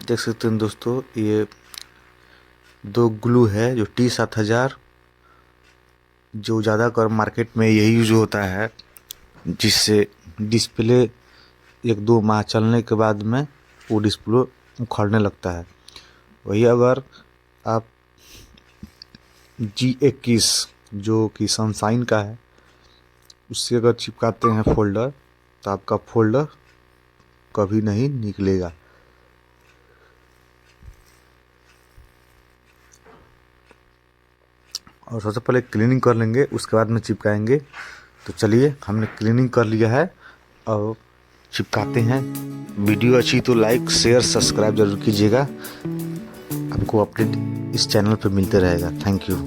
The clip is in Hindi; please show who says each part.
Speaker 1: देख सकते हैं दोस्तों, ये दो ग्लू है जो T7000, जो ज़्यादातर मार्केट में यही यूज होता है, जिससे डिस्प्ले 1-2 माह चलने के बाद में वो डिस्प्ले उखड़ने लगता है। वही अगर आप G21 जो कि सनशाइन का है, उससे अगर चिपकाते हैं फोल्डर, तो आपका फोल्डर कभी नहीं निकलेगा। और सबसे पहले क्लीनिंग कर लेंगे, उसके बाद में चिपकाएंगे। तो चलिए, हमने क्लीनिंग कर लिया है और चिपकाते हैं। वीडियो अच्छी तो लाइक शेयर सब्सक्राइब जरूर कीजिएगा। आपको अपडेट इस चैनल पर मिलते रहेगा। Thank you.